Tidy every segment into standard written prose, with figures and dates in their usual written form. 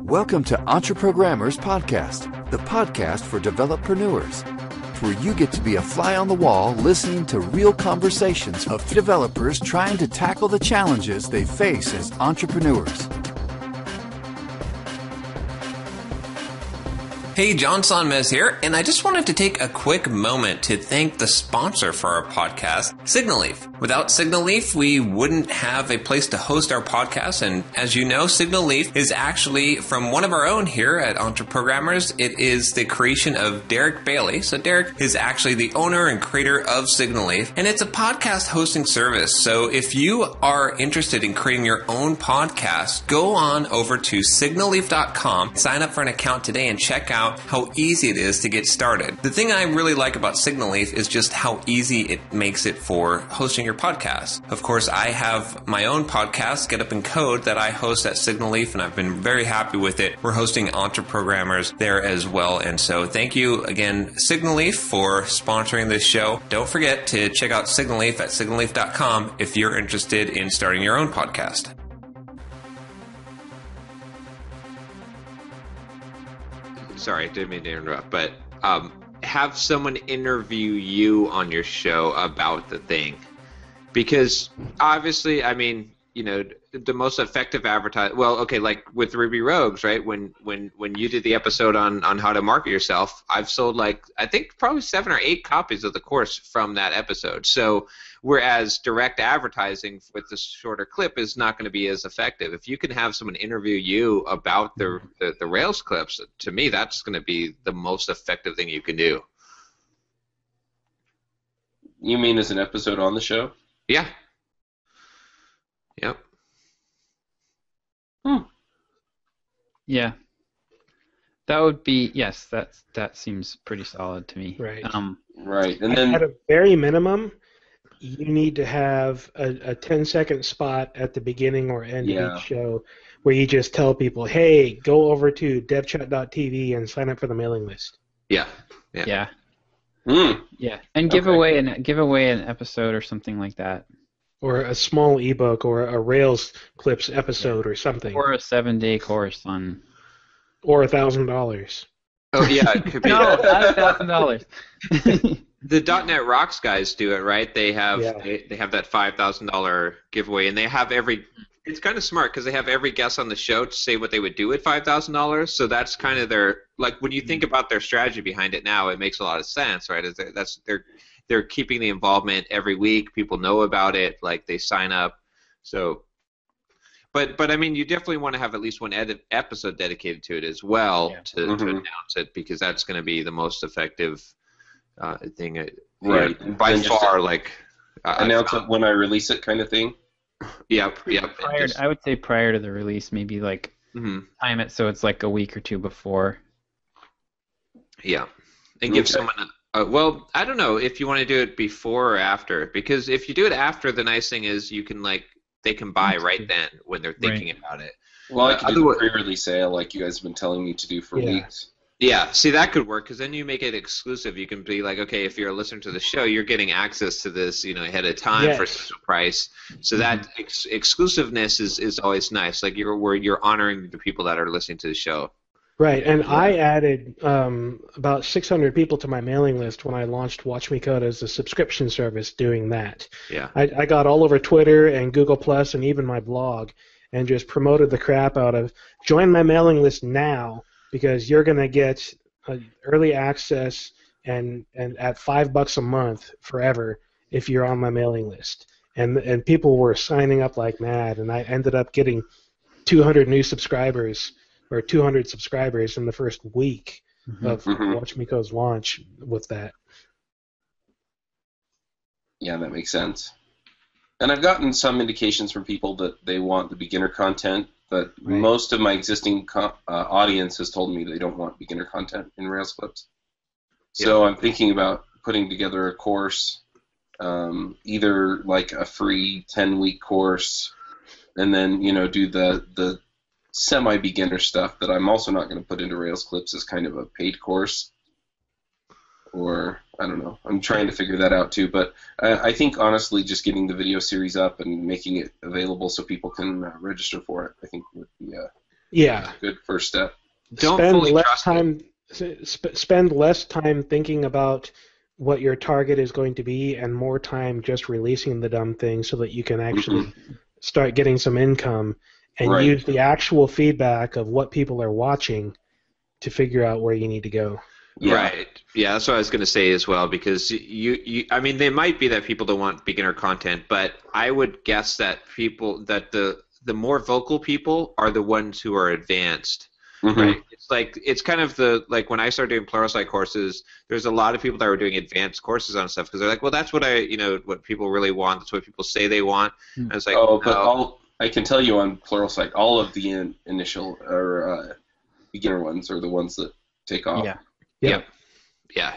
Welcome to EntreProgrammers Podcast, the podcast for developreneurs, where you get to be a fly on the wall listening to real conversations of developers trying to tackle the challenges they face as entrepreneurs. Hey, John Sonmez here, and I just wanted to take a quick moment to thank the sponsor for our podcast, SignalLeaf. Without SignalLeaf, we wouldn't have a place to host our podcast, and as you know, SignalLeaf is actually from one of our own here at EntreProgrammers. It is the creation of Derek Bailey. So Derek is actually the owner and creator of SignalLeaf, and it's a podcast hosting service. So if you are interested in creating your own podcast, go on over to signalleaf.com, sign up for an account today, and check out how easy it is to get started. The thing I really like about SignalLeaf is just how easy it makes it for hosting your podcast. Of course, I have my own podcast, Get Up and Code, that I host at SignalLeaf, and I've been very happy with it. We're hosting EntreProgrammers there as well. And so thank you again, SignalLeaf, for sponsoring this show. Don't forget to check out SignalLeaf at signalleaf.com if you're interested in starting your own podcast. Sorry, I didn't mean to interrupt, but have someone interview you on your show about the thing. Because obviously, I mean, you know, the most effective like with Ruby Rogues, right? When you did the episode on how to market yourself, I've sold I think probably 7 or 8 copies of the course from that episode. So whereas direct advertising with this shorter clip is not going to be as effective. If you can have someone interview you about the Rails clips, to me, that's going to be the most effective thing you can do. You mean as an episode on the show? Yeah. Yep. Yeah. That would be, yes, that seems pretty solid to me. Right. Right. And then at a very minimum, you need to have a 10-second spot at the beginning or end of each show where you just tell people, hey, go over to devchat.tv and sign up for the mailing list. Yeah. Yeah. Mm. Yeah. And give away an episode or something like that. Or a small ebook or a Rails Clips episode or something. Or a 7-day course on. Or $1,000. Oh yeah, it could be. No, not $1,000. The .NET Rocks guys do it, right? They have they have that $5,000 giveaway, and they have it's kind of smart because they have every guest on the show to say what they would do with $5,000. So that's kind of their, like, when you think about their strategy behind it now, it makes a lot of sense, right? They're keeping the involvement every week. People know about it, like they sign up. So, but I mean, you definitely want to have at least one episode dedicated to it as well to announce it, because that's going to be the most effective thing. Right. By and far, announce it when I release it, kind of thing. Yep. I would say prior to the release, maybe time it so it's like a week or two before. Yeah, and give someone well, I don't know if you want to do it before or after, because if you do it after, the nice thing is you can they can buy right then when they're thinking about it. Well, I can do a pre-release sale like you guys have been telling me to do for weeks. Yeah, see, that could work, because then you make it exclusive. You can be like, okay, if you're a listener to the show, you're getting access to this, ahead of time for such a price. So that exclusiveness is always nice. Like you're honoring the people that are listening to the show. Right, and I added about 600 people to my mailing list when I launched Watch Me Code as a subscription service doing that. Yeah. I got all over Twitter and Google Plus and even my blog and just promoted the crap out of, join my mailing list now, because you're going to get early access and at $5 a month forever if you're on my mailing list. And people were signing up like mad, and I ended up getting 200 new subscribers, or 200 subscribers in the first week of Watch Me Code's launch with that. Yeah, that makes sense. And I've gotten some indications from people that they want the beginner content, but most of my existing audience has told me they don't want beginner content in Rails Clips. So I'm thinking about putting together a course, either like a free 10-week course, and then do the semi-beginner stuff that I'm also not going to put into Rails Clips as kind of a paid course. or I don't know. I'm trying to figure that out too. But I think honestly, just getting the video series up and making it available so people can register for it, I think would be a good first step. Don't spend fully less trust time. Spend less time thinking about what your target is going to be, and more time just releasing the dumb thing so that you can actually start getting some income and use the actual feedback of what people are watching to figure out where you need to go. Yeah. Right. Yeah, that's what I was going to say as well, because I mean, they might be that people don't want beginner content, but I would guess that the more vocal people are the ones who are advanced. Right. It's kind of like when I started doing Pluralsight courses, there's a lot of people that were doing advanced courses on stuff because they're like, well, that's what what people really want. That's what people say they want. And it's like, but I can tell you on Pluralsight, all of the initial or beginner ones are the ones that take off. Yeah,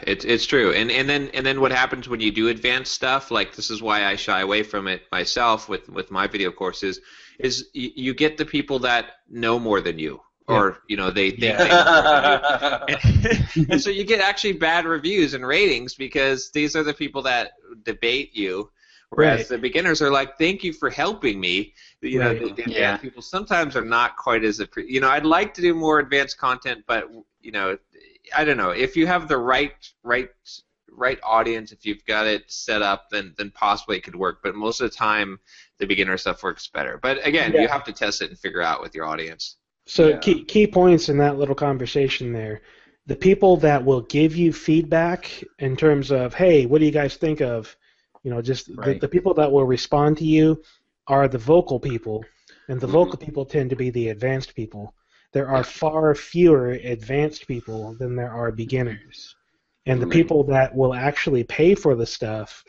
it's true. And then what happens when you do advanced stuff? Like, this is why I shy away from it myself with my video courses. Is you get the people that know more than you. Or they think they know more than you. And so you get actually bad reviews and ratings because these are the people that debate you, whereas the beginners are like, "Thank you for helping me." The advanced people sometimes are not quite as I'd like to do more advanced content, but I don't know, if you have the right audience, if you've got it set up, then possibly it could work. But most of the time, the beginner stuff works better. But again, you have to test it and figure out with your audience. So key points in that little conversation there. The people that will give you feedback in terms of, hey, what do you guys think of? The people that will respond to you are the vocal people, and the vocal people tend to be the advanced people. There are far fewer advanced people than there are beginners. And the people that will actually pay for the stuff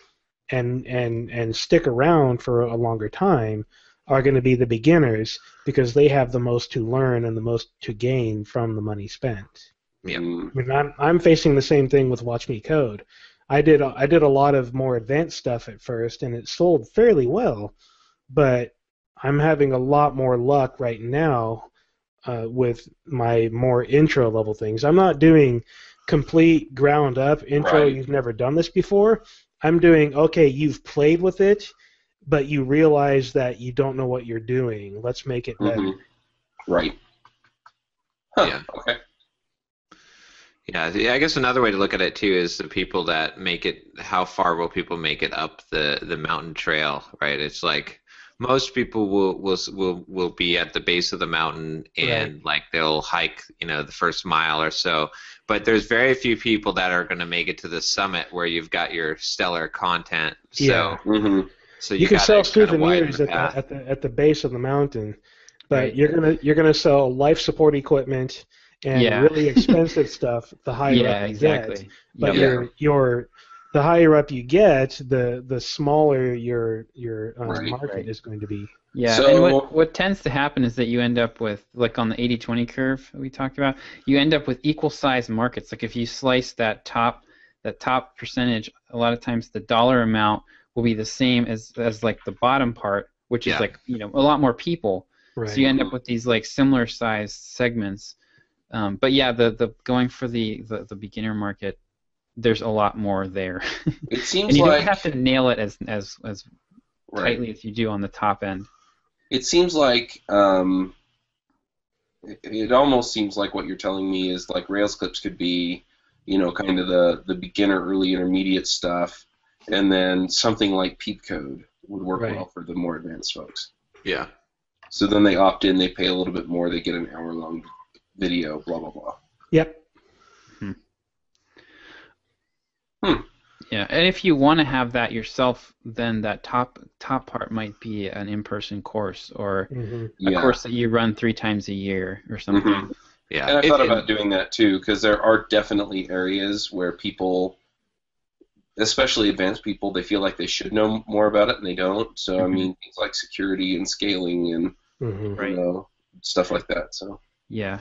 and stick around for a longer time are going to be the beginners because they have the most to learn and the most to gain from the money spent. Yeah. I mean, I'm facing the same thing with Watch Me Code. I did a lot of more advanced stuff at first, and it sold fairly well, but I'm having a lot more luck right now with my more intro level things. I'm not doing complete ground up intro. You've never done this before. I'm doing, okay, you've played with it, but you realize that you don't know what you're doing. Let's make it better. Right. Huh. Yeah. Okay. Yeah, I guess another way to look at it too is the people that make it. How far will people make it up the mountain trail? Right. It's like most people will be at the base of the mountain and like they'll hike the first mile or so. But there's very few people that are going to make it to the summit where you've got your stellar content. So. So you can sell souvenirs at the base of the mountain, but you're gonna sell life support equipment and really expensive stuff the higher up you get. But the higher up you get, the smaller your market is going to be. Yeah, so, and what tends to happen is that you end up with, like on the 80-20 curve we talked about, you end up with equal size markets. Like if you slice that top percentage, a lot of times the dollar amount will be the same as like the bottom part, which is like a lot more people. Right. So you end up with these like similar sized segments. But yeah, the going for the beginner market, there's a lot more there. It seems and you like don't have to nail it as tightly as you do on the top end. It seems like it almost seems like what you're telling me is like Rails clips could be, kind of the beginner, early, intermediate stuff. And then something like Peep Code would work well for the more advanced folks. Yeah. So then they opt in, they pay a little bit more, they get an hour-long video, blah, blah, blah. Yep. Yeah, and if you want to have that yourself, then that top part might be an in-person course or a course that you run 3 times a year or something. Yeah. And I thought about doing that too, because there are definitely areas where people, especially advanced people, they feel like they should know more about it and they don't. So I mean, things like security and scaling and stuff like that. So yeah,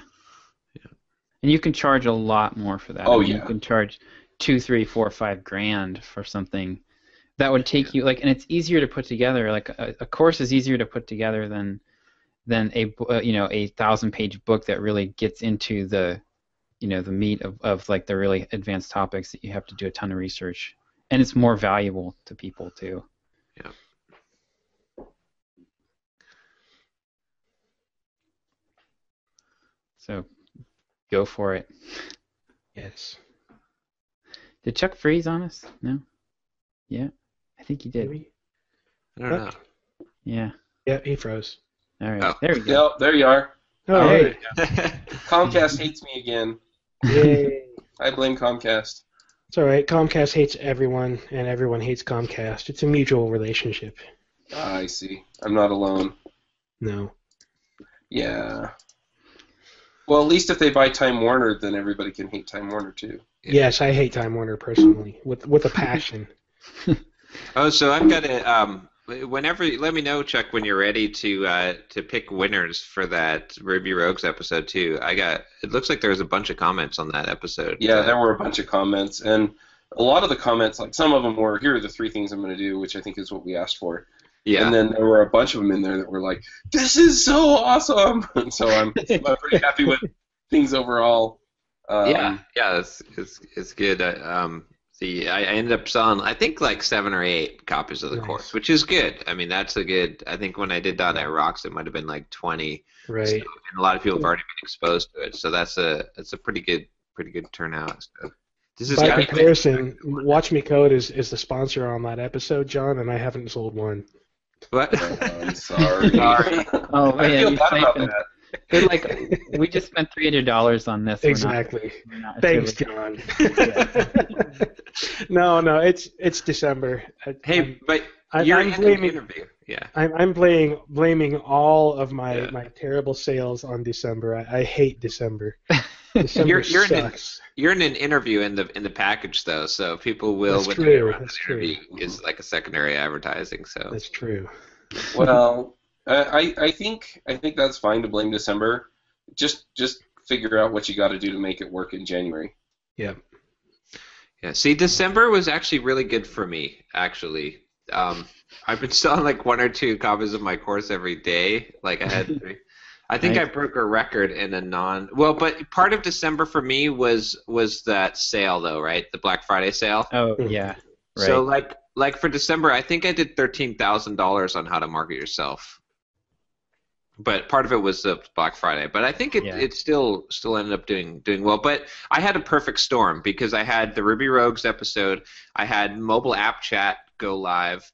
and you can charge a lot more for that. You can charge $2, $3, $4, $5 for something that would take you and it's easier to put together. Like a course is easier to put together than a 1,000-page book that really gets into the the meat of like the really advanced topics that you have to do a ton of research, and it's more valuable to people too. Yeah. So go for it. Yes. Did Chuck freeze on us? No? Yeah? I think he did. Maybe? I don't know. Yeah. Yeah, he froze. All right. Oh. There we go. Yep, there you are. Oh, There hey. you go. Comcast hates me again. Yay. I blame Comcast. It's all right. Comcast hates everyone, and everyone hates Comcast. It's a mutual relationship. I see. I'm not alone. No. Yeah. Well, at least if they buy Time Warner, then everybody can hate Time Warner too. Yes, I hate Time Warner personally, with a passion. Oh, so I've got to. Whenever, let me know, Chuck, when you're ready to pick winners for that Ruby Rogues episode too. It looks like there was a bunch of comments on that episode. Yeah, there were a bunch of comments, and a lot of the comments, like some of them were, here are the 3 things I'm going to do, which I think is what we asked for. Yeah. And then there were a bunch of them in there that were like, this is so awesome! And so I'm pretty happy with things overall. Yeah, it's good. I ended up selling, I think, like 7 or 8 copies of the course, which is good. I mean, that's a good. I think when I did .NET Rocks, it might have been like 20. Right. So, and a lot of people have already been exposed to it, so that's a pretty good turnout. So this is By comparison, Watch Me Code is the sponsor on that episode, John, and I haven't sold one. What? I'm sorry. Oh I man, feel you bad about siphoned. that. They're like, we just spent $300 on this. Exactly. We're not Thanks, attributing- John. No, it's December. Hey, but I'm you're in the blaming- interview. Yeah. I'm blaming all of my terrible sales on December. I hate December. December sucks. You're in an interview in the package though, so people will That's when true, they run that's the interview is like a secondary advertising. So That's true. Well, I think that's fine to blame December. Just figure out what you got to do to make it work in January. Yeah. Yeah, see, December was actually really good for me, actually. I've been selling like 1 or 2 copies of my course every day. Like I had 3. I think I broke a record in a but part of December for me was that sale though, right? The Black Friday sale. Oh yeah. Right. So like for December, I think I did $13,000 on how to market yourself. But part of it was the Black Friday. But I think it still ended up doing well. But I had a perfect storm because I had the Ruby Rogues episode. I had mobile app chat go live.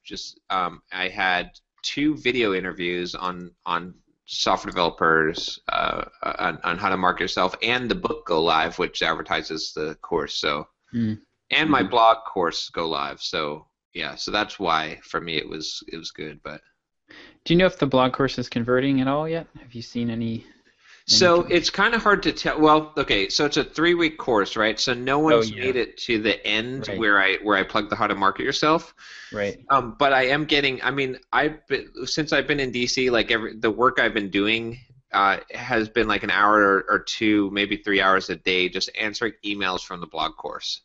I had 2 video interviews on software developers on how to market yourself, and the book go live, which advertises the course. So and my blog course go live. So yeah, so that's why for me it was good. But do you know if the blog course is converting at all yet? Have you seen any? So it's kind of hard to tell. Well, okay, so it's a 3-week course, right? So no one's made it to the end where I plug the how to market yourself. Right. But I am getting. I mean, since I've been in DC, like the work I've been doing has been like an hour or 2, maybe 3 hours a day, just answering emails from the blog course.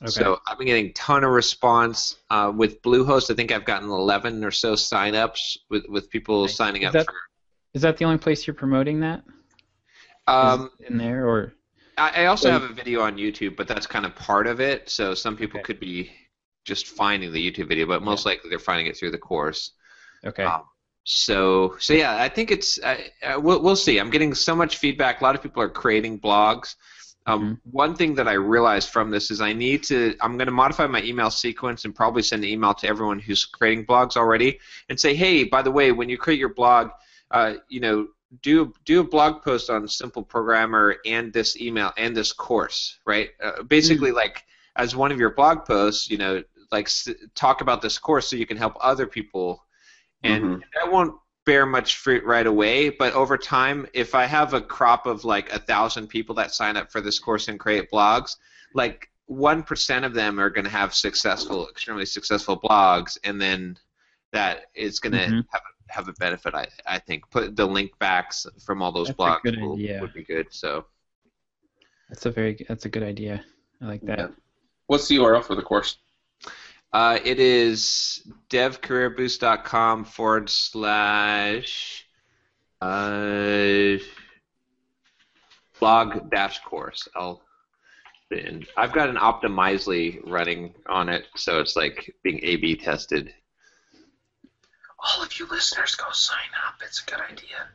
Okay. So I've been getting a ton of response with Bluehost. I think I've gotten 11 or so signups with people signing up. Is that the only place you're promoting that? In there, or I also have a video on YouTube, but that's kind of part of it. So some people could be just finding the YouTube video, but most likely they're finding it through the course. Okay. So yeah, I think it's we'll see. I'm getting so much feedback. A lot of people are creating blogs. One thing that I realized from this is I'm going to modify my email sequence and probably send an email to everyone who's creating blogs already and say, hey, by the way, when you create your blog, do a blog post on Simple Programmer and this email and this course, right? Basically, like as one of your blog posts, talk about this course so you can help other people, and that won't bear much fruit right away, but over time, if I have a crop of like 1,000 people that sign up for this course and create blogs, like 1% of them are going to have extremely successful blogs, and then that is going to have a benefit. I think put the link backs from all those blogs would be good. So that's a good idea. I like that. Yeah. What's the URL for the course? It is devcareerboost.com /blog-course. I'll And I've got an Optimizely running on it, so it's like being A/B tested. All of you listeners, go sign up. It's a good idea.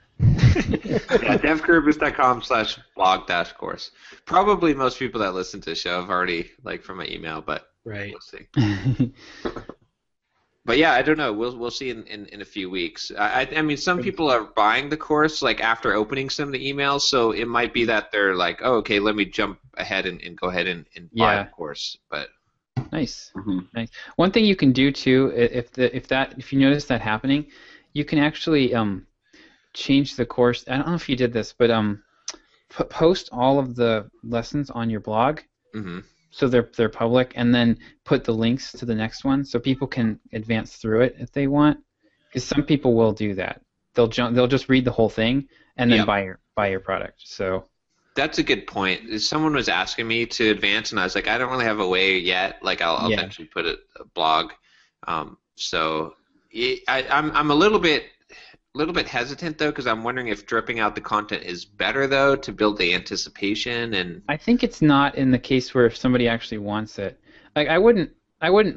Yeah, devcareers.com/blog-course. Probably most people that listen to the show have already, like, from my email, but Right. we'll see. But yeah, I don't know. We'll see in a few weeks. I mean, some people are buying the course like after opening some of the emails, so it might be that they're like, oh, okay, let me jump ahead and go ahead and buy the course. But Nice. Nice. One thing you can do too, if you notice that happening, you can actually change the course. I don't know if you did this, but post all of the lessons on your blog. So they're public, and then put the links to the next one so people can advance through it if they want. Because some people will do that. They'll just read the whole thing and then buy your product. So that's a good point. Someone was asking me to advance, and I was like, I don't really have a way yet. Like I'll eventually put a blog. So I'm a little bit hesitant though, because I'm wondering if dripping out the content is better though to build the anticipation. And I think it's not in the case where if somebody actually wants it. Like I wouldn't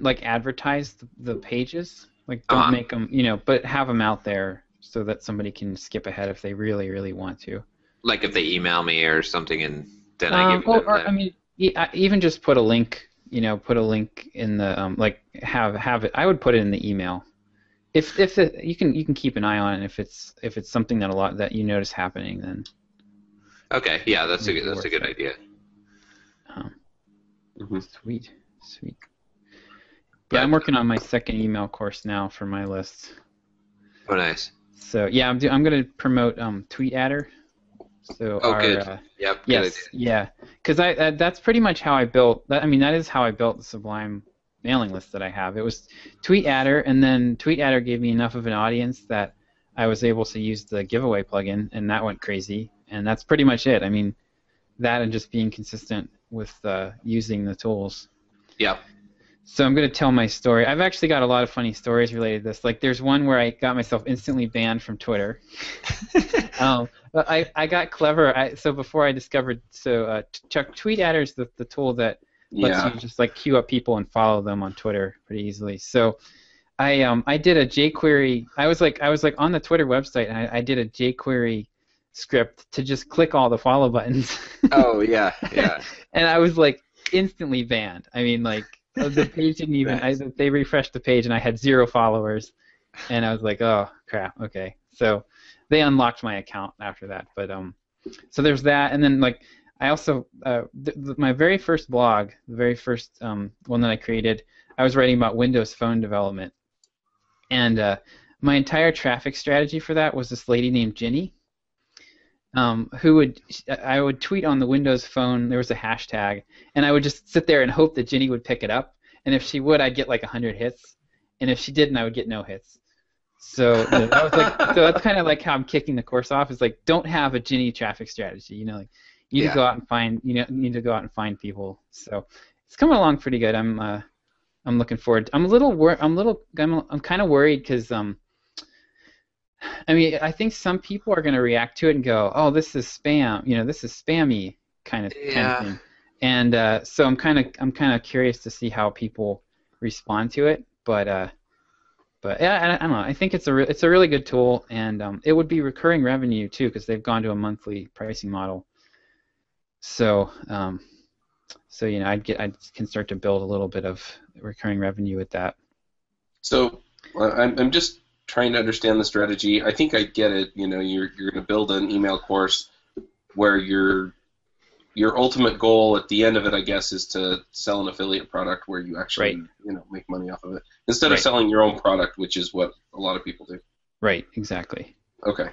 like advertise the pages. Like don't make them, but have them out there so that somebody can skip ahead if they really, really want to. Like if they email me or something, and then I give them I mean, even just put a link. Put a link in the like have it. I would put it in the email. If you can keep an eye on it if it's something that you notice happening, then okay, yeah, that's a good idea. Sweet. Yeah, I'm working on my second email course now for my list. Oh, nice. So yeah, I'm going to promote TweetAdder. So good. Yep. Yes. Yeah. Because that's pretty much how I built. That is how I built the Sublime mailing list that I have. It was TweetAdder, and then TweetAdder gave me enough of an audience that I was able to use the giveaway plugin, and that went crazy. And that's pretty much it. I mean, that and just being consistent with using the tools. Yep. So I'm going to tell my story. I've actually got a lot of funny stories related to this. Like there's one where I got myself instantly banned from Twitter. But I got clever. So before I discovered, Chuck, TweetAdder is the tool that lets you just like queue up people and follow them on Twitter pretty easily. So I did a jQuery. I was like on the Twitter website, and I did a jQuery script to just click all the follow buttons. Oh yeah. And I was like instantly banned. I mean, like the page didn't even. They refreshed the page, and I had 0 followers, and I was like, oh crap. Okay, so they unlocked my account after that. But so there's that, and then like I also my very first blog, the very first one that I created, I was writing about Windows Phone development, and my entire traffic strategy for that was this lady named Ginny. I would tweet on the Windows Phone, there was a hashtag, and I would just sit there and hope that Ginny would pick it up, and if she would, I'd get like 100 hits, and if she didn't, I would get no hits. So that was like, so that's kind of like how I'm kicking the course off, is like, don't have a Ginny traffic strategy, like you need to go out and find, need to go out and find people. So it's coming along pretty good. I'm looking forward. I'm kind of worried because I mean, I think some people are going to react to it and go, "Oh, this is spam. This is spammy kind of thing." And so I'm kind of curious to see how people respond to it. But yeah, I don't know. I think it's a really good tool, and it would be recurring revenue too, because they've gone to a monthly pricing model. So I can start to build a little bit of recurring revenue with that. So I'm just trying to understand the strategy. I think I get it. You're going to build an email course where your ultimate goal at the end of it, I guess, is to sell an affiliate product where you actually make money off of it instead of selling your own product, which is what a lot of people do. Right. Exactly. Okay.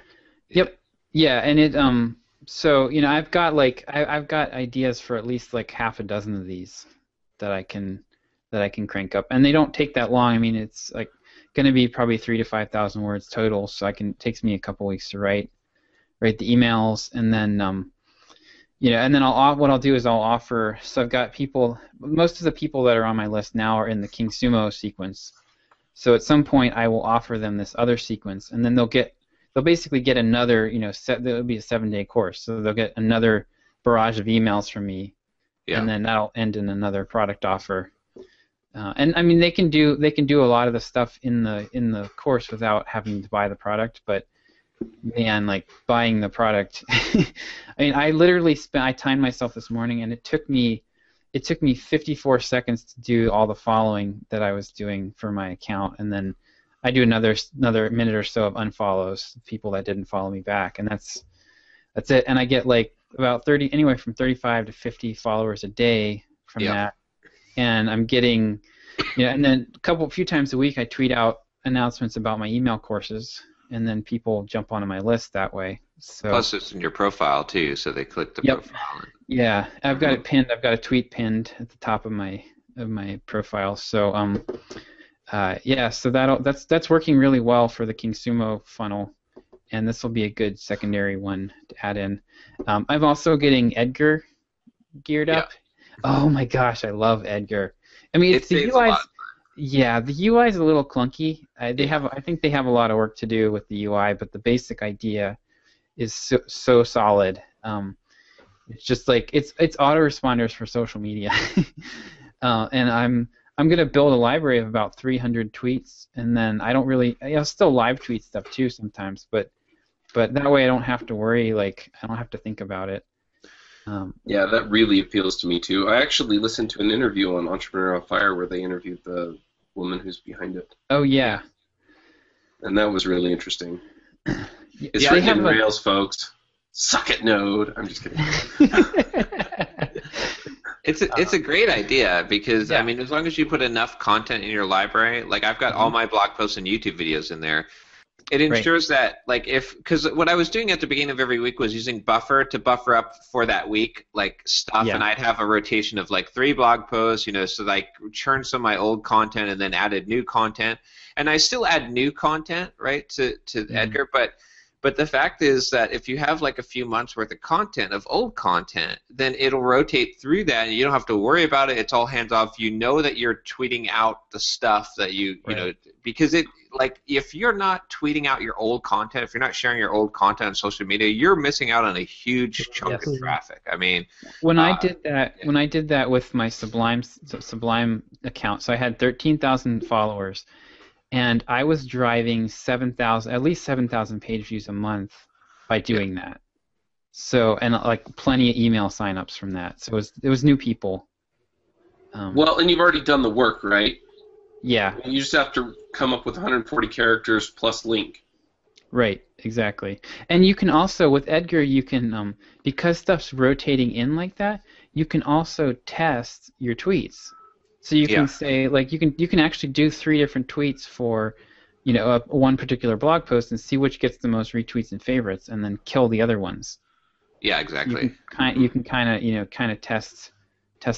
Yep. Yeah, and it so I've got ideas for at least like half a dozen of these that I can crank up, and they don't take that long. I mean, it's like going to be probably 3,000 to 5,000 words total, so it takes me a couple weeks to write the emails, and then and then what I'll do is I'll offer. So I've got people. Most of the people that are on my list now are in the King Sumo sequence. So at some point I will offer them this other sequence, and then they'll basically get another. There'll be a 7-day course, so they'll get another barrage of emails from me, and then that'll end in another product offer. And I mean, they can do a lot of the stuff in the course without having to buy the product, but man, like buying the product. I mean, I timed myself this morning, and it took me 54 seconds to do all the following that I was doing for my account, and then I do another minute or so of unfollows, people that didn't follow me back, and that's it. And I get like about anywhere from 35 to 50 followers a day from that, and I'm getting, and then a few times a week I tweet out announcements about my email courses, and then people jump onto my list that way. So, plus it's in your profile too, so they click the profile. Yeah, I've got it pinned. I've got a tweet pinned at the top of my profile. So so that's working really well for the KingSumo funnel, and this will be a good secondary one to add in. I'm also getting Edgar geared up. Oh my gosh, I love Edgar. I mean, it's the UI. Yeah, the UI is a little clunky. I think they have a lot of work to do with the UI, but the basic idea is so solid. It's just like it's autoresponders for social media, and I'm gonna build a library of about 300 tweets, and then I'll still live tweet stuff too sometimes, but that way I don't have to worry. Like I don't have to think about it. Yeah, that really appeals to me too. I actually listened to an interview on Entrepreneur on Fire where they interviewed the woman who's behind it. Oh yeah. And that was really interesting. It's they written have in Rails, folks. Suck it, Node. I'm just kidding. It's a great idea because I mean, as long as you put enough content in your library, like I've got all my blog posts and YouTube videos in there. It ensures that, like, because what I was doing at the beginning of every week was using Buffer to buffer up for that week, like, stuff, and I'd have a rotation of, like, 3 blog posts, so I churned some of my old content and then added new content. And I still add new content, right, to Edgar, but the fact is that if you have, like, a few months' worth of content, of old content, then it'll rotate through that, and you don't have to worry about it. It's all hands-off. You know that you're tweeting out the stuff that you know, because if you're not tweeting out your old content, if you're not sharing your old content on social media, you're missing out on a huge chunk of traffic. I mean, when I did that with my Sublime account, so I had 13,000 followers, and I was driving at least 7,000 page views a month by doing that. So, and like plenty of email signups from that. So it was new people. Well, and you've already done the work, right? Yeah. You just have to come up with 140 characters plus link. Right, exactly. And you can also, with Edgar, you can, because stuff's rotating in like that, you can also test your tweets. So you can say, like, you can actually do 3 different tweets for, one particular blog post and see which gets the most retweets and favorites, and then kill the other ones. Yeah, exactly. You can kind of test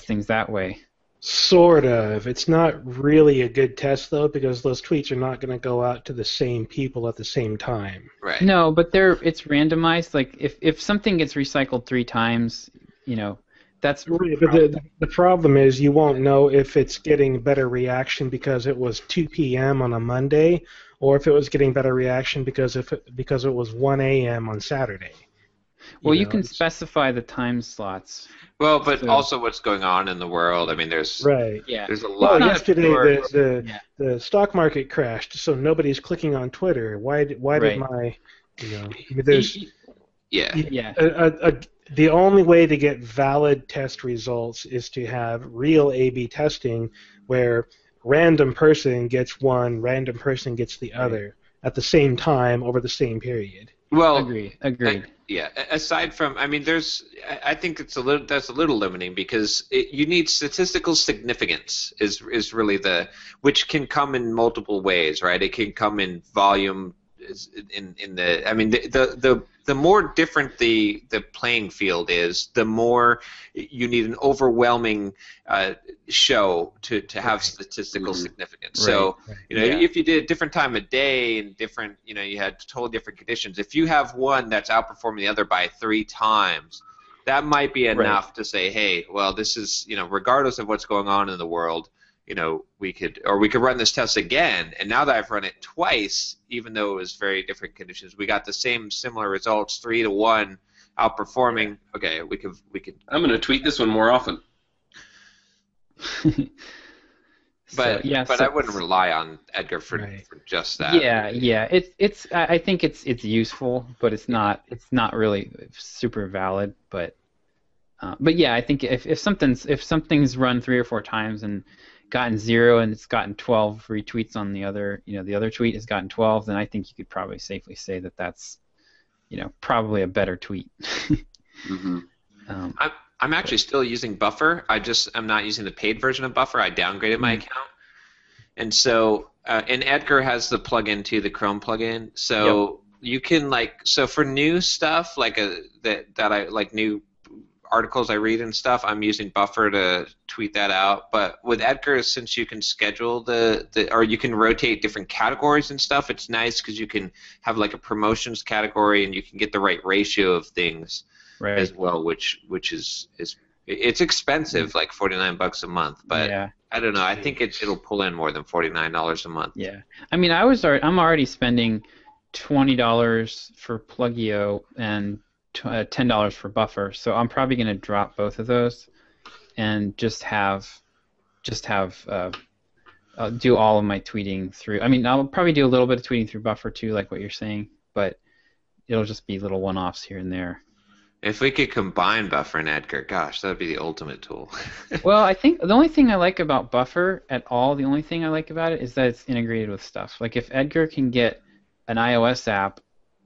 things that way. Sort of. It's not really a good test, though, because those tweets are not going to go out to the same people at the same time. Right. No, but it's randomized. Like, if something gets recycled 3 times, that's... Right, but the problem is you won't know if it's getting better reaction because it was 2 p.m. on a Monday, or if it was getting better reaction because it was 1 a.m. on Saturday. Well, you can specify the time slots. Well, but also what's going on in the world. I mean, there's a lot. Well, yesterday the stock market crashed, so nobody's clicking on Twitter. Why did my there's the only way to get valid test results is to have real A/B testing where random person gets one, random person gets the other at the same time over the same period. Well, agreed. Aside from, I mean, I think that's a little limiting because you need statistical significance is really which can come in multiple ways, right? It can come in volume, the more different the playing field is, the more you need an overwhelming show to have statistical significance. Right. So if you did a different time of day and different, you had totally different conditions. If you have one that's outperforming the other by 3 times, that might be enough to say, hey, well, this is regardless of what's going on in the world. We could run this test again, and now that I've run it twice, even though it was very different conditions, we got the similar results, 3-1 outperforming. Okay, we could. I'm going to tweet this one more often. But I wouldn't rely on Edgar for just that. Yeah. I think it's useful, but it's not really super valid. But yeah, I think if something's run 3 or 4 times and gotten 0 and it's gotten 12 retweets on the other, the other tweet has gotten 12, then I think you could probably safely say that that's, probably a better tweet. Mm-hmm. I'm actually still using Buffer. I'm not using the paid version of Buffer. I downgraded my account, and so and Edgar has the plugin too, the Chrome plugin. So you can for new stuff that I like new articles I read and stuff, I'm using Buffer to tweet that out. But with Edgar, since you can schedule or you can rotate different categories and stuff, it's nice because you can have like a promotions category and you can get the right ratio of things as well, which is it's expensive, like $49 a month. But I don't know. I think it'll pull in more than $49 a month. Yeah, I mean, I'm already spending $20 for Plugio and $10 for Buffer, so I'm probably going to drop both of those and just have do all of my tweeting through. I mean, I'll probably do a little bit of tweeting through Buffer too, like what you're saying, but it'll just be little one-offs here and there. If we could combine Buffer and Edgar, gosh, that would be the ultimate tool. Well, I think the only thing I like about Buffer at all, the only thing I like about it is that it's integrated with stuff. Like if Edgar can get an iOS app,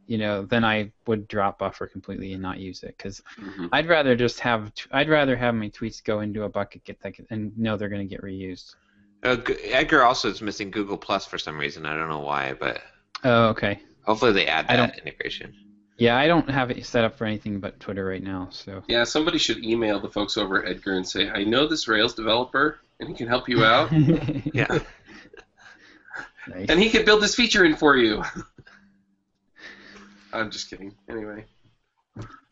then I would drop Buffer completely and not use it, because I'd rather have my tweets go into a bucket and know they're going to get reused. Edgar also is missing Google Plus for some reason. I don't know why, but okay. Hopefully they add that integration. Yeah, I don't have it set up for anything but Twitter right now. So yeah, somebody should email the folks over at Edgar and say, I know this Rails developer and he can help you out. Yeah. Nice. And he can build this feature in for you. I'm just kidding. Anyway.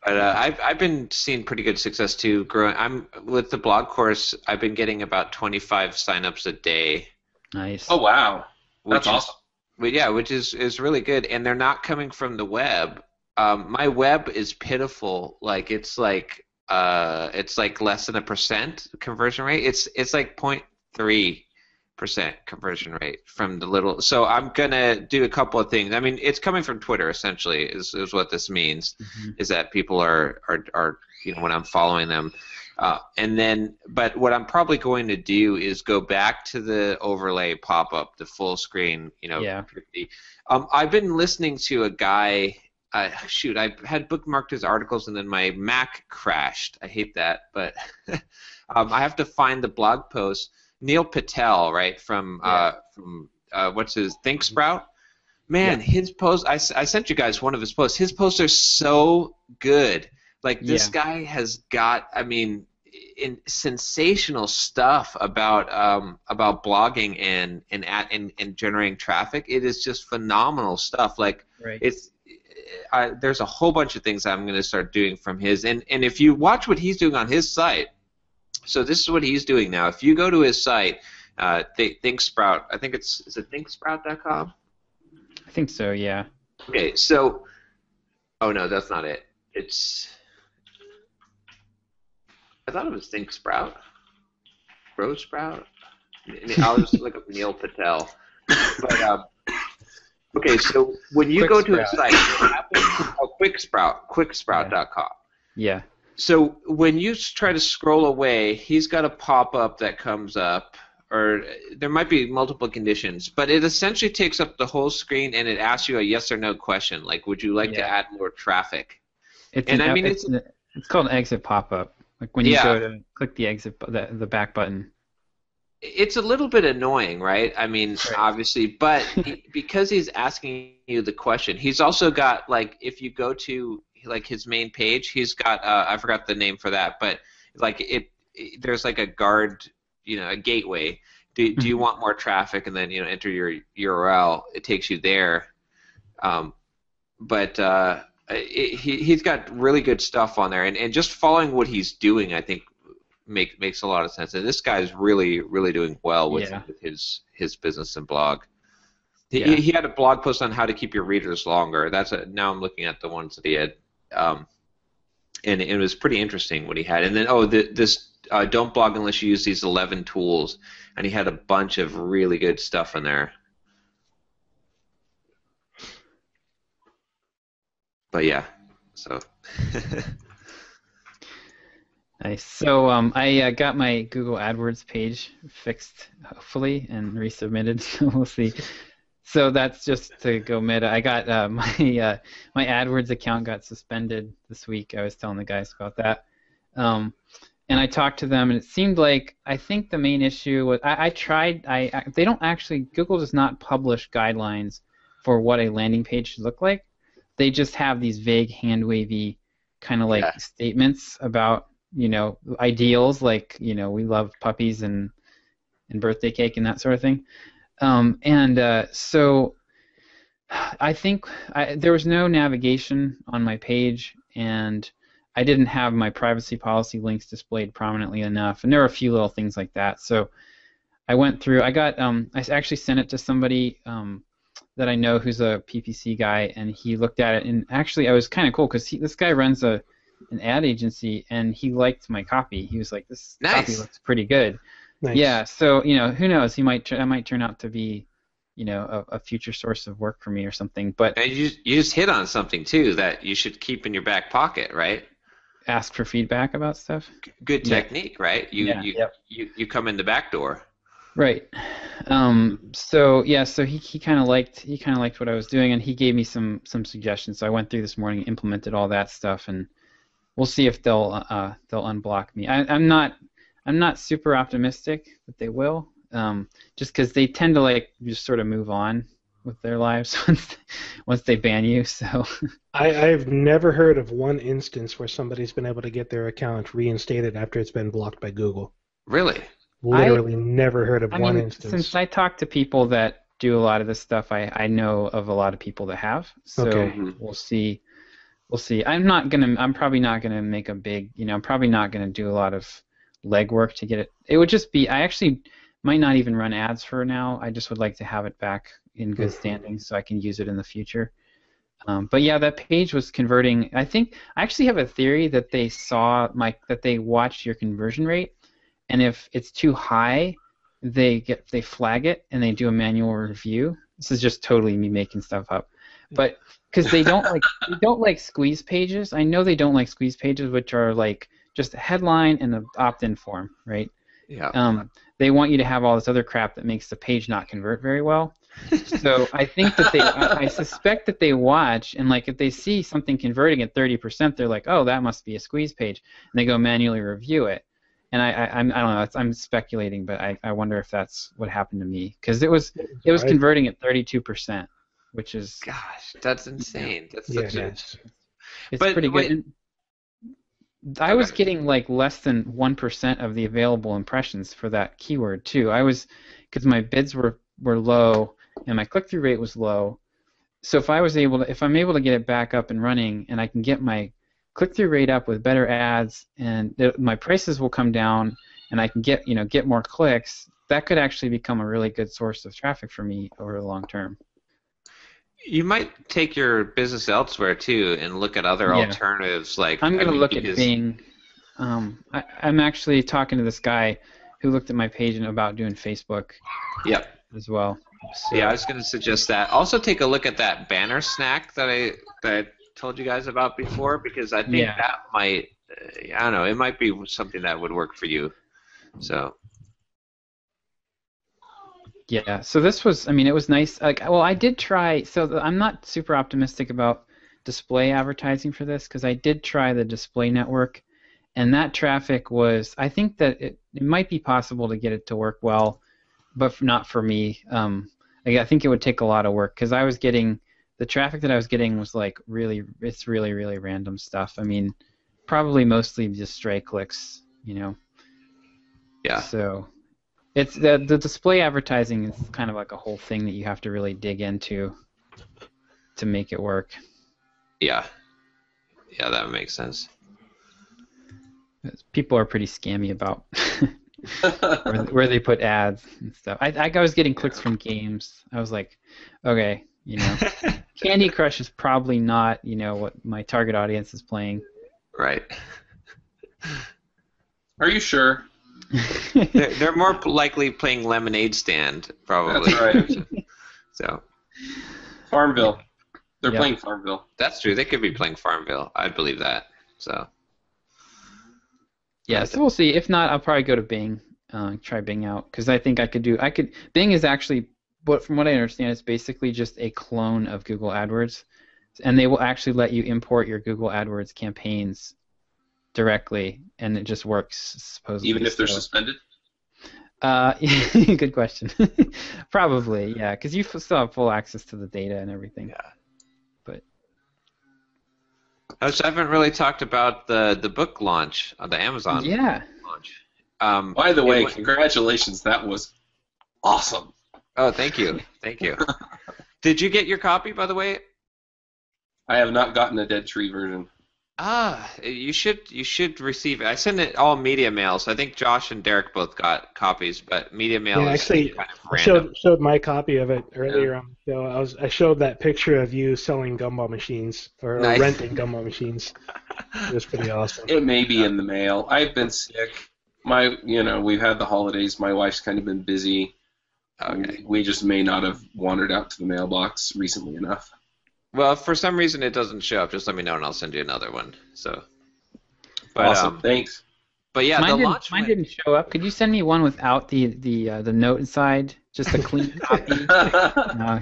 But I've been seeing pretty good success too. Growing. With the blog course. I've been getting about 25 signups a day. Nice. Oh wow, that's awesome. Which is really good, and they're not coming from the web. My web is pitiful. Like it's like less than 1% conversion rate. It's like 0.3% conversion rate from the little. So I'm gonna do a couple of things. I mean, it's coming from Twitter essentially. Is what this means. Is that people are when I'm following them, but what I'm probably going to do is go back to the overlay pop-up, the full screen. I've been listening to a guy. I had bookmarked his articles and then my Mac crashed. I hate that, but I have to find the blog post. Neil Patel, right, from what's his ThinkSprout? Man, his post, I sent you guys one of his posts. His posts are so good. Like, this guy has got, sensational stuff about blogging and generating traffic. It is just phenomenal stuff. Like, there's a whole bunch of things I'm going to start doing from his. And if you watch what he's doing on his site, so this is what he's doing now. If you go to his site, ThinkSprout, I think is it thinksprout.com? I think so, yeah. Okay, so, oh no, that's not it. I thought it was ThinkSprout. Growsprout? I'll just look up Neil Patel. But, okay, so when you go to his site, QuickSprout.com. Yeah. So when you try to scroll away, he's got a pop-up that comes up, or there might be multiple conditions, but it essentially takes up the whole screen and it asks you a yes or no question, like, would you like to add more traffic? It's called an exit pop-up. Like when you go to click the exit, the back button. It's a little bit annoying, right? I mean, obviously, but because he's asking you the question, he's also got, like, if you go to like his main page, he's got I forgot the name for that, but like there's like a guard, a gateway. Do you want more traffic? And then enter your URL. It takes you there. He's got really good stuff on there, and just following what he's doing, I think makes a lot of sense. And this guy's really, really doing well with his business and blog. He had a blog post on how to keep your readers longer. Now I'm looking at the ones that he had. and it was pretty interesting what he had. And then this don't blog unless you use these 11 tools, and he had a bunch of really good stuff in there. But yeah, so. Nice. So I got my Google AdWords page fixed, hopefully, and resubmitted. So we'll see. So that's just to go meta. I got my AdWords account got suspended this week. I was telling the guys about that, and I talked to them, and it seemed like I think the main issue was I tried. They don't actually, Google does not publish guidelines for what a landing page should look like. They just have these vague hand wavy kind of like statements about, you know, ideals, like, you know, we love puppies and birthday cake and that sort of thing. So I think there was no navigation on my page, and I didn't have my privacy policy links displayed prominently enough, and there were a few little things like that. So I went through. I actually sent it to somebody that I know who's a PPC guy, and he looked at it, and actually I was kind of cool because this guy runs an ad agency, and he liked my copy. He was like, "This copy looks pretty good." Nice. Yeah, so, you know, who knows? I might turn out to be, you know, a future source of work for me or something. But And you just hit on something too that you should keep in your back pocket, right? ask for feedback about stuff. Good technique, right? You come in the back door. Right. So he kind of liked what I was doing, and he gave me some suggestions. So I went through this morning, implemented all that stuff, and we'll see if they'll unblock me. I'm not super optimistic that they will, just because they tend to like just sort of move on with their lives once they ban you. So I've never heard of one instance where somebody's been able to get their account reinstated after it's been blocked by Google. Really? Literally never heard of one instance. Since I talk to people that do a lot of this stuff, I know of a lot of people that have. So we'll see. I'm probably not gonna make a big. I'm probably not gonna do a lot of legwork to get it. It would just be. I actually might not even run ads for now. I just would like to have it back in good standing so I can use it in the future. But yeah, that page was converting. I actually have a theory that they that they watched your conversion rate, and if it's too high, they flag it and they do a manual review. This is just totally me making stuff up, but because they don't like squeeze pages. I know they don't like squeeze pages, which are like just a headline and an opt-in form, right? Yeah. They want you to have all this other crap that makes the page not convert very well. So I think that I suspect that they watch, and like if they see something converting at 30%, they're like, oh, that must be a squeeze page, and they go manually review it. And I don't know. I'm speculating, but I wonder if that's what happened to me, because it was converting at 32%, which is that's insane. That's it's pretty good. I was getting like less than 1% of the available impressions for that keyword too. Because my bids were low and my click-through rate was low. So if I'm able to get it back up and running, and I can get my click-through rate up with better ads, and my prices will come down, and I can get more clicks, that could actually become a really good source of traffic for me over the long term. You might take your business elsewhere too, and look at other alternatives. Like I'm going to look at Bing. I'm actually talking to this guy who looked at my page and about doing Facebook. Yep. As well. So. Yeah, I was going to suggest that. Also, take a look at that banner snack that I told you guys about before, because I think that might, I don't know, it might be something that would work for you. So. Yeah, so this was, it was nice. I did try, so I'm not super optimistic about display advertising for this, because I did try the display network, and that traffic was, I think that it might be possible to get it to work well, but not for me. I think it would take a lot of work, because the traffic that I was getting was like really random stuff. Probably mostly just stray clicks, Yeah. So. It's the display advertising is kind of like a whole thing that you have to really dig into to make it work. Yeah. Yeah, that makes sense. People are pretty scammy about where they put ads and stuff. I was getting clicks from games. I was like, okay, Candy Crush is probably not, what my target audience is playing. Right. Are you sure? They're more likely playing Lemonade Stand, probably. That's right. So. Farmville. They're Yep. playing Farmville. That's true. They could be playing Farmville. I'd believe that. So. Yeah, so we'll see. If not, I'll probably go to Bing, try Bing out, because I think I could. Bing is actually, but from what I understand, it's basically just a clone of Google AdWords, and they will actually let you import your Google AdWords campaigns directly, and it just works supposedly. Even if they're suspended? Good question. Probably, yeah, because you still have full access to the data and everything. Yeah. But I haven't really talked about the book launch on the Amazon launch. By the way, congratulations. That was awesome. Oh, thank you. Thank you. Did you get your copy, by the way? I have not gotten a Dead Tree version. You should receive it. I sent it all media mail, so I think Josh and Derek both got copies, but media mail is actually, kind of I random. showed my copy of it earlier on the show. I showed that picture of you selling gumball machines or Nice. renting gumball machines. It was pretty awesome. It may be in the mail. I've been sick. We've had the holidays. My wife's kind of been busy. Okay. We just may not have wandered out to the mailbox recently enough. Well, if for some reason it doesn't show up, just let me know and I'll send you another one. So. But, Awesome. Thanks. But yeah, mine didn't show up. Could you send me one without the note inside, just a clean copy? No.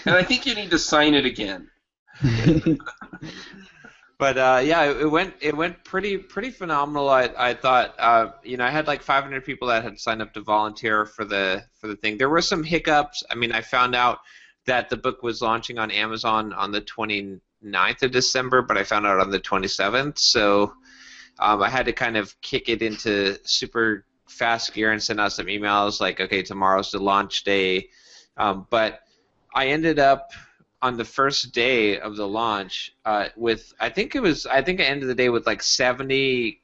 And I think you need to sign it again. But yeah, it went pretty phenomenal. I thought I had like 500 people that had signed up to volunteer for the thing. There were some hiccups. I mean, I found out that the book was launching on Amazon on the 29th of December, but I found out on the 27th. So I had to kind of kick it into super fast gear and send out some emails like, okay, tomorrow's the launch day. But I ended up on the first day of the launch with I think I ended the day with like 70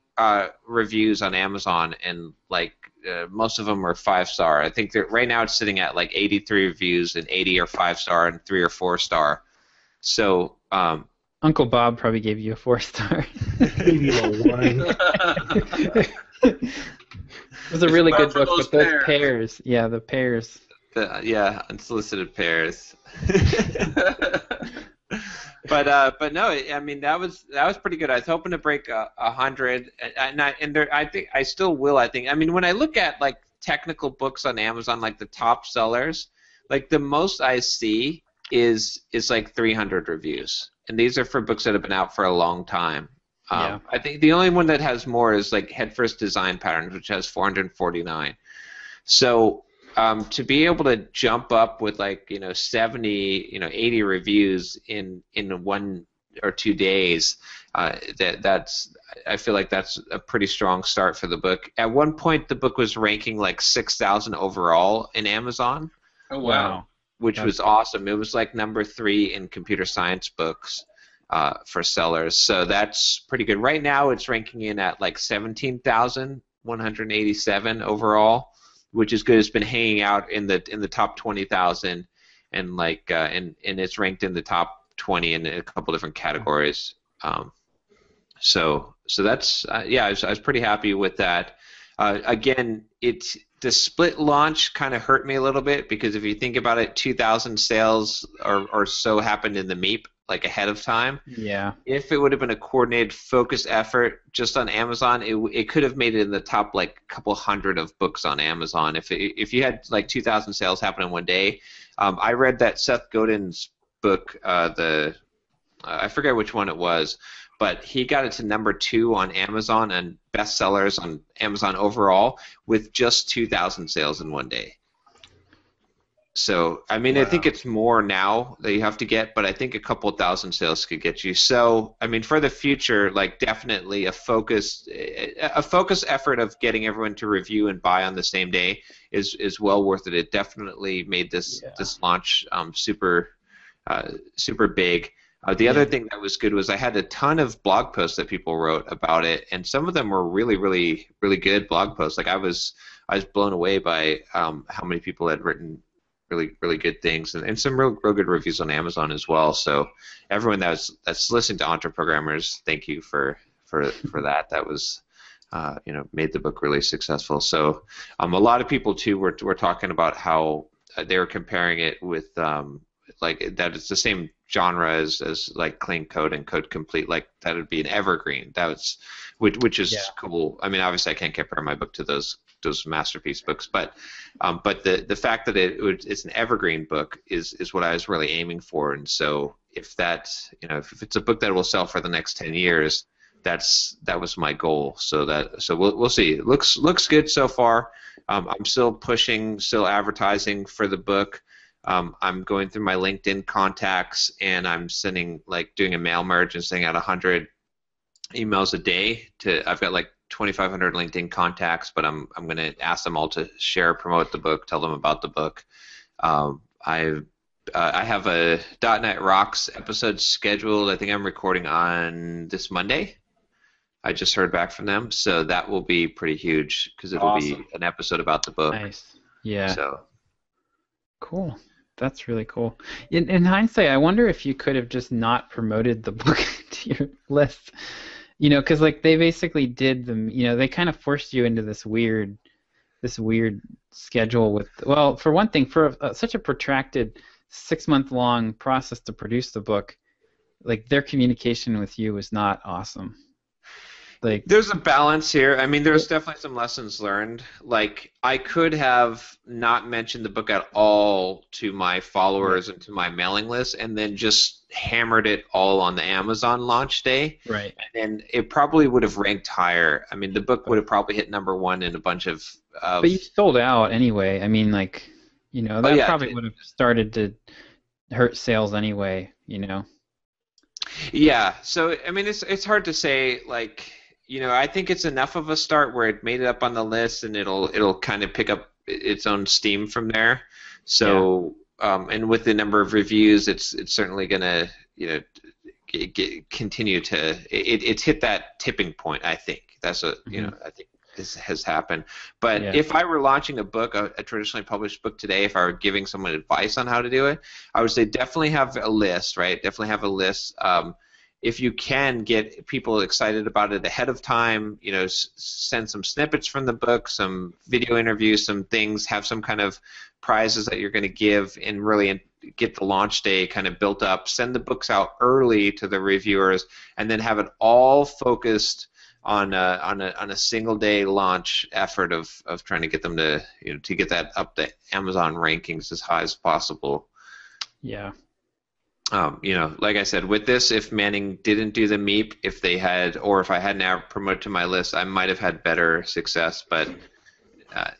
reviews on Amazon, and like most of them were 5-star. I think that right now it's sitting at like 83 reviews, and 80 are 5-star and 3 are 4-star. So Uncle Bob probably gave you a 4-star. Maybe a 1. It was a really good book, but those pears. pears, yeah, the pears. Unsolicited pairs. But no, I mean that was pretty good. I was hoping to break 100, and I think I still will. I mean, when I look at like technical books on Amazon, like the top sellers, like the most I see is like 300 reviews, and these are for books that have been out for a long time. Yeah. I think the only one that has more is like Headfirst Design Patterns, which has 449. So to be able to jump up with like 70, 80 reviews in 1 or 2 days, that's I feel like that's a pretty strong start for the book. At one point, the book was ranking like 6,000 overall in Amazon. Oh wow! Which was awesome. It was like number 3 in computer science books for sellers. So that's pretty good. Right now, it's ranking in at like 17,187 overall, which is good. It's been hanging out in the top 20,000, and like and it's ranked in the top 20 in a couple different categories. So that's I was pretty happy with that. Again, the split launch kind of hurt me a little bit, because if you think about it, 2,000 sales or so happened in the MEEP like ahead of time. Yeah. If it would have been a coordinated, focused effort just on Amazon, it could have made it in the top like couple hundred of books on Amazon. If you had like 2,000 sales happen in one day, I read that Seth Godin's book, I forget which one it was, but he got it to number 2 on Amazon and bestsellers on Amazon overall with just 2,000 sales in one day. So, I mean, wow. I think it's more now that you have to get, but I think a couple thousand sales could get you. So, I mean, for the future, like definitely a focus effort of getting everyone to review and buy on the same day is well worth it. It definitely made this launch super big. The other thing that was good was I had a ton of blog posts that people wrote about it, and some of them were really, really, really good blog posts. Like I was blown away by how many people had written really, really good things, and some real good reviews on Amazon as well. So everyone that's listening to EntreProgrammers, thank you for for that. That was made the book really successful. So a lot of people too were talking about how they were comparing it with like that it's the same genre as like Clean Code and Code Complete. Like that would be an evergreen. Which is cool. I mean, obviously I can't compare my book to those masterpiece books, but the fact that it's an evergreen book is what I was really aiming for. And so if if it's a book that will sell for the next 10 years, that was my goal. So we'll see. It looks good so far. I'm still pushing, still advertising for the book. I'm going through my LinkedIn contacts, and I'm doing a mail merge and sending out 100 emails a day I've got like 2,500 LinkedIn contacts, but I'm going to ask them all to share, promote the book, tell them about the book. I have a .NET Rocks episode scheduled. I think I'm recording on this Monday. I just heard back from them, so that will be pretty huge because it'll be an episode about the book. Nice. Yeah. So cool. That's really cool. In hindsight, I wonder if you could have just not promoted the book to your list. Because like they basically did they kind of forced you into this weird schedule with. Well, for one thing, for such a protracted 6-month-long process to produce the book, like their communication with you was not awesome. Like there's a balance here. I mean, there's definitely some lessons learned. Like I could have not mentioned the book at all to my followers and to my mailing list, and then just hammered it all on the Amazon launch day. Right. And it probably would have ranked higher. I mean, the book would have probably hit #1 in a bunch of. But you sold out anyway. I mean, like, that probably would have started to hurt sales anyway. Yeah. So I mean, it's hard to say like. I think it's enough of a start where it made it up on the list, and it'll kind of pick up its own steam from there. So, and with the number of reviews, it's certainly gonna continue to it's hit that tipping point. I think that's I think this has happened. But if I were launching a book, a traditionally published book today, if I were giving someone advice on how to do it, I would say definitely have a list, right? Definitely have a list. If you can get people excited about it ahead of time, send some snippets from the book, some video interviews, some things, have some kind of prizes that you're going to give, and really get the launch day kind of built up. Send the books out early to the reviewers, and then have it all focused on a single day launch effort of trying to get them to to get that up the Amazon rankings as high as possible. Yeah. Like I said, with this, if Manning didn't do the MEEP, if I hadn't promoted to my list, I might have had better success. But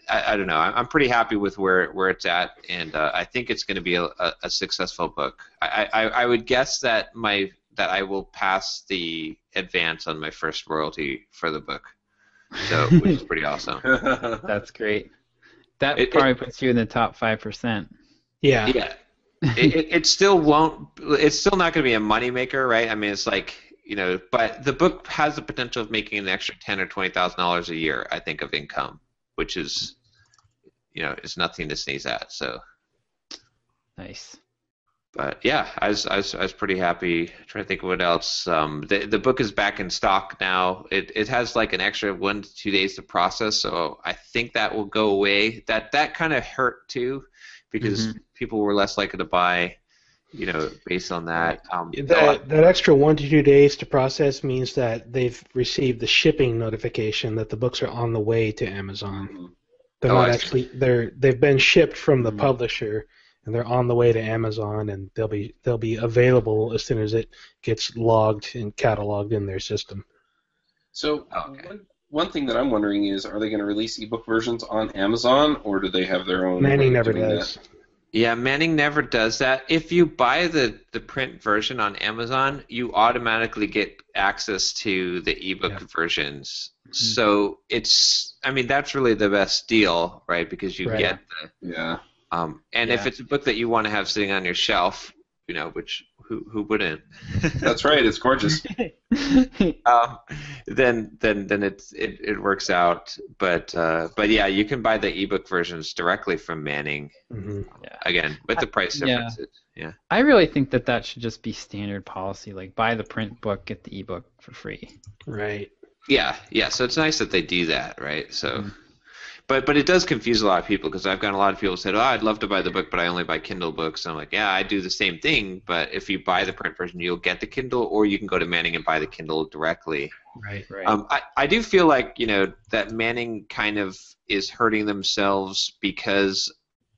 I don't know. I'm pretty happy with where it's at, and I think it's going to be a successful book. I would guess that I will pass the advance on my first royalty for the book, which is pretty awesome. That's great. That probably puts you in the top 5%. Yeah. Yeah. It still won't. It's still not going to be a moneymaker, right? I mean, it's like but the book has the potential of making an extra $10,000 or $20,000 a year, I think, of income, which is, it's nothing to sneeze at. So nice. But yeah, I was pretty happy. I'm trying to think of what else. The book is back in stock now. It has like an extra 1 to 2 days to process, so I think that will go away. That kind of hurt too, because people were less likely to buy, based on that. That extra 1 to 2 days to process means that they've received the shipping notification that the books are on the way to Amazon. They're not actually they've been shipped from the publisher, and they're on the way to Amazon, and they'll be available as soon as it gets logged and cataloged in their system. So one thing that I'm wondering is, are they going to release ebook versions on Amazon, or do they have their own? Manning never does. Yeah, Manning never does that. If you buy the print version on Amazon, you automatically get access to the ebook versions. So that's really the best deal, right? Because you get if it's a book that you want to have sitting on your shelf, which who wouldn't? That's right. It's gorgeous. Then it works out. But yeah, you can buy the ebook versions directly from Manning. Mm-hmm. Again, with the price difference. Yeah. I really think that should just be standard policy. Like, buy the print book, get the ebook for free. Right. Yeah. So it's nice that they do that, right? So, but it does confuse a lot of people because I've gotten a lot of people who said, "Oh, I'd love to buy the book, but I only buy Kindle books." And I'm like, "Yeah, I do the same thing, but if you buy the print version, you'll get the Kindle, or you can go to Manning and buy the Kindle directly." Right. I do feel like that Manning kind of is hurting themselves because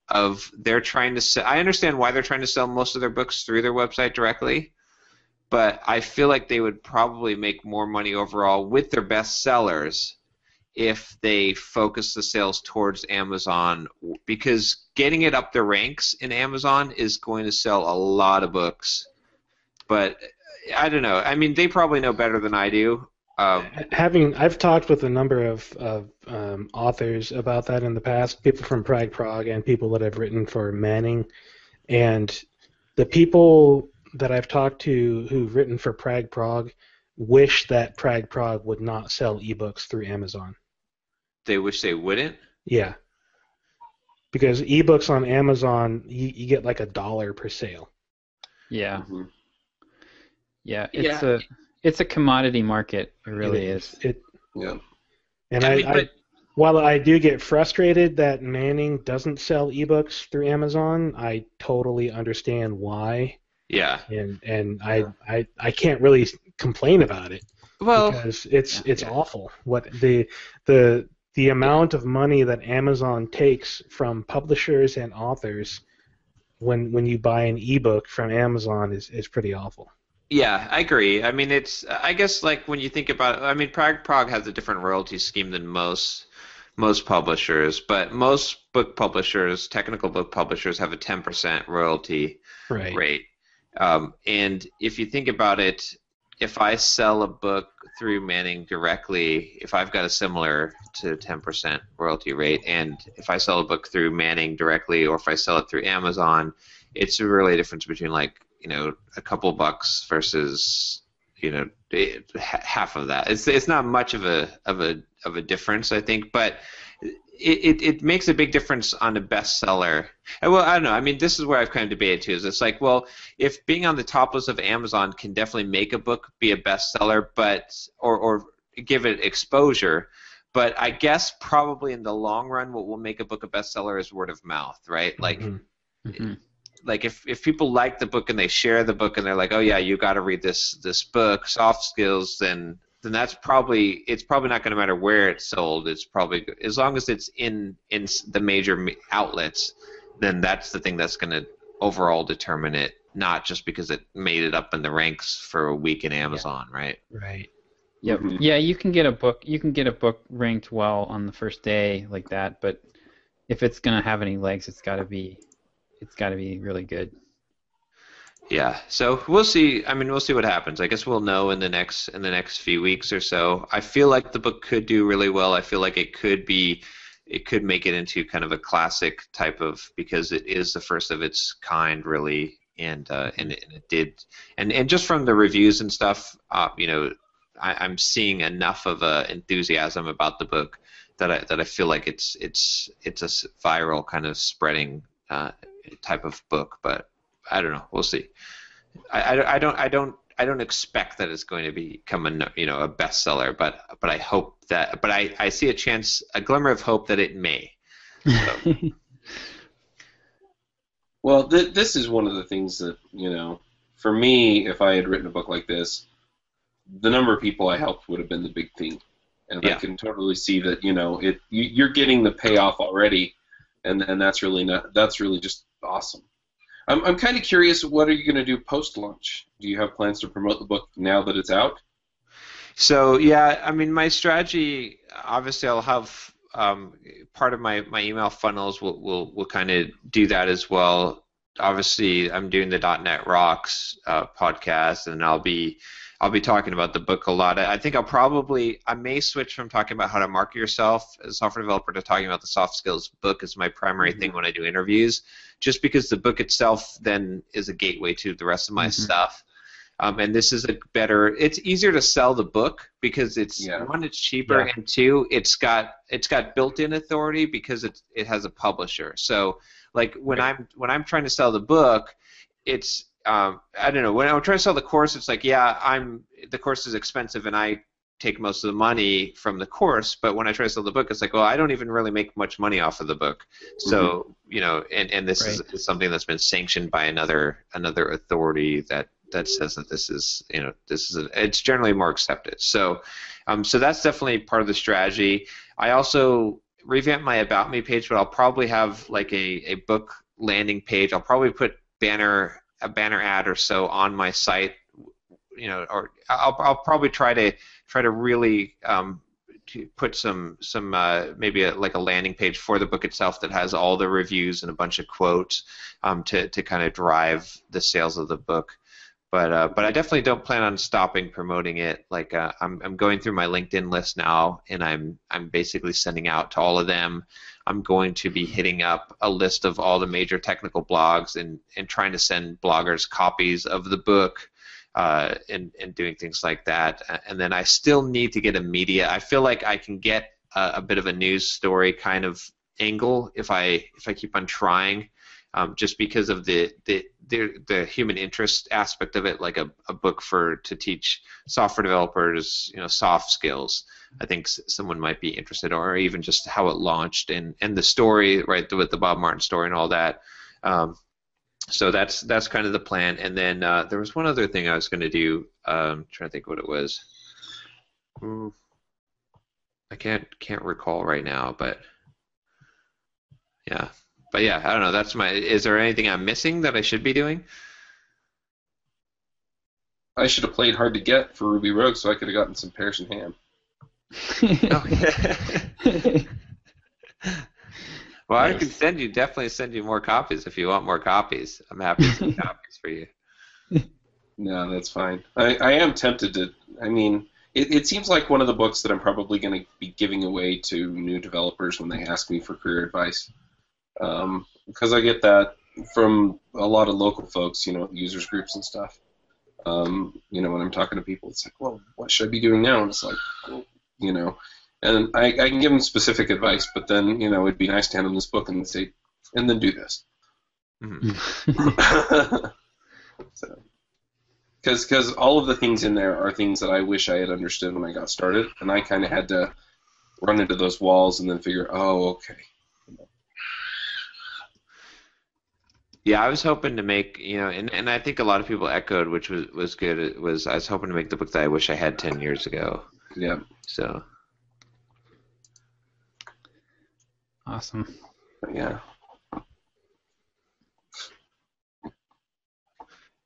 of they're trying to sell. I understand why they're trying to sell most of their books through their website directly, but I feel like they would probably make more money overall with their best sellers if they focus the sales towards Amazon, because getting it up the ranks in Amazon is going to sell a lot of books. But I don't know. I mean, they probably know better than I do. I've talked with a number of authors about that in the past, people from Prog and people that I've written for Manning, and the people that I've talked to who've written for Prog wish that Prog would not sell ebooks through Amazon. They wish they wouldn't? Yeah. Because ebooks on Amazon, you get like $1 per sale. Yeah. Mm-hmm. Yeah, it's a commodity market. It really is. Yeah. And while I do get frustrated that Manning doesn't sell ebooks through Amazon, I totally understand why. Yeah. And I can't really complain about it. Well, because it's awful. What the amount of money that Amazon takes from publishers and authors when you buy an ebook from Amazon is pretty awful. Yeah, I agree. I mean, I guess like when you think about it, I mean, Prog has a different royalty scheme than most publishers, but most book publishers, technical book publishers, have a 10% royalty rate. And if you think about it, if I sell a book through Manning directly, if I've got a similar to 10% royalty rate, and if I sell a book through Manning directly, or if I sell it through Amazon, it's really a difference between like a couple bucks versus half of that. It's not much of a difference, I think, but it makes a big difference on a bestseller. Well, I don't know. I mean, this is where I've kind of debated too. Is it's like, well, if being on the top list of Amazon can definitely make a book be a bestseller, but or give it exposure, but I guess probably in the long run, what will make a book a bestseller is word of mouth, right? Like. Mm-hmm. Like if people like the book and they share the book and they're like, oh yeah, you got to read this book, Soft Skills, then it's probably not going to matter where it's sold. It's probably as long as it's in the major outlets, then that's the thing that's going to overall determine it, not just because it made it up in the ranks for a week in Amazon, right? Right. Yep. Mm-hmm. Yeah, you can get a book ranked well on the first day like that, but if it's going to have any legs, it's got to be really good. Yeah, so we'll see. I mean, we'll see what happens. I guess we'll know in the next few weeks or so. I feel like the book could do really well. I feel like it could make it into kind of a classic type of, because it is the first of its kind, really, and it did. And just from the reviews and stuff, I'm seeing enough of a enthusiasm about the book that I feel like it's a viral kind of spreading type of book, but I don't know. We'll see. I don't expect that it's going to become a bestseller, but I hope that. But I see a glimmer of hope that it may. So. Well, this is one of the things that for me, if I had written a book like this, the number of people I helped would have been the big thing, and I can totally see that you're getting the payoff already. And that's really just awesome. I'm kind of curious, what are you going to do post-launch? Do you have plans to promote the book now that it's out? So yeah, I mean, my strategy, obviously, I'll have part of my email funnels will kind of do that as well. Obviously, I'm doing the .NET Rocks podcast, and I'll be talking about the book a lot. I think I may switch from talking about how to market yourself as a software developer to talking about the soft skills book as my primary thing when I do interviews, just because the book itself then is a gateway to the rest of my stuff. And this is it's easier to sell the book because one, it's cheaper, and two, it's got built-in authority because it has a publisher. So like when I'm trying to sell the book, it's I don't know. When I'm trying to sell the course, it's like, the course is expensive, and I take most of the money from the course. But when I try to sell the book, it's like, well, I don't even really make much money off of the book. So and this is something that's been sanctioned by another authority that says that this is it's generally more accepted. So so that's definitely part of the strategy. I also revamped my About Me page, but I'll probably have like a book landing page. I'll probably put a banner ad or so on my site, or I'll probably try to really to put some maybe like a landing page for the book itself that has all the reviews and a bunch of quotes to kind of drive the sales of the book. But I definitely don't plan on stopping promoting it. Like I'm going through my LinkedIn list now, and I'm basically sending out to all of them. I'm going to be hitting up a list of all the major technical blogs and trying to send bloggers copies of the book and doing things like that. And then I still need to get a media. I feel like I can get a bit of a news story kind of angle if I keep on trying. Just because of the human interest aspect of it, like a book to teach software developers, soft skills. I think someone might be interested, or even just how it launched and the story, right, with the Bob Martin story and all that. So that's kind of the plan. And then there was one other thing I was going to do. I'm trying to think what it was. I can't recall right now, but yeah. But yeah, I don't know. Is there anything I'm missing that I should be doing? I should have played hard to get for Ruby Rogue, so I could have gotten some pears and ham. Oh, yeah. Well, nice. I can definitely send you more copies if you want more copies. I'm happy to send copies for you. No, that's fine. I am tempted to. I mean, it seems like one of the books that I'm probably going to be giving away to new developers when they ask me for career advice. Because I get that from a lot of local folks, users groups and stuff. When I'm talking to people, it's like, well, what should I be doing now? And it's like, and I can give them specific advice, but then, it'd be nice to hand them this book and say, and then do this. Mm-hmm. Because all of the things in there are things that I wish I had understood when I got started, and I kind of had to run into those walls and then figure, oh, okay. Yeah, I was hoping to make, and I think a lot of people echoed, which was good. I was hoping to make the book that I wish I had 10 years ago. Yeah. So. Awesome. Yeah.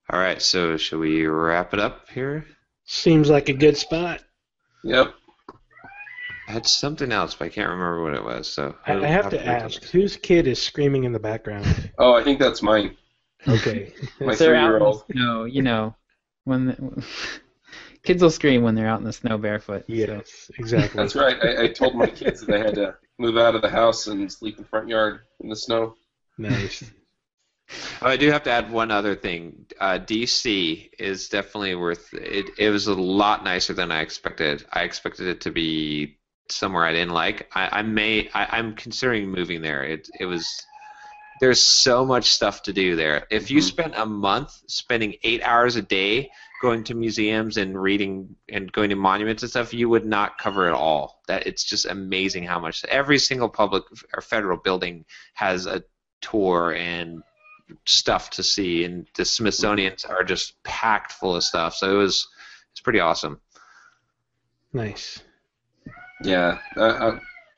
All right, so should we wrap it up here? Seems like a good spot. Yep. I had something else, but I can't remember what it was. So I have to ask, whose kid is screaming in the background? Oh, I think that's mine. Okay. My 3-year-old. No, when kids will scream when they're out in the snow barefoot. Yes, so. Exactly. That's right. I told my kids that they had to move out of the house and sleep in the front yard in the snow. Nice. Oh, I do have to add one other thing. DC is definitely worth it. It was a lot nicer than I expected. I expected it to be somewhere I didn't like. I'm considering moving there. It was. There's so much stuff to do there. If you spent a month spending 8 hours a day going to museums and reading and going to monuments and stuff, you would not cover it all. It's just amazing how much every single public or federal building has a tour and stuff to see, and the Smithsonian's are just packed full of stuff. So it's pretty awesome. Nice. Yeah,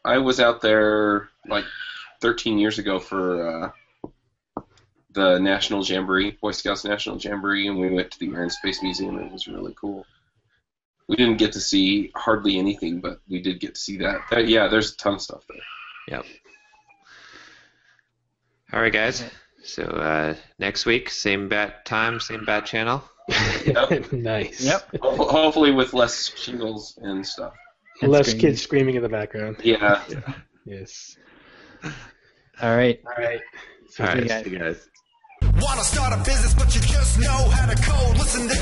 I was out there like 13 years ago for the National Jamboree, Boy Scouts National Jamboree, and we went to the Air and Space Museum. It was really cool. We didn't get to see hardly anything, but we did get to see that. Yeah, there's a ton of stuff there. Yep. All right, guys. So next week, same bat time, same bat channel. Yep. Nice. Yep. Hopefully with less shingles and stuff. And less kids screaming in the background. Yeah. Yes. All right. All right. See you guys. Wanna start a business, but you just know how to code. Listen to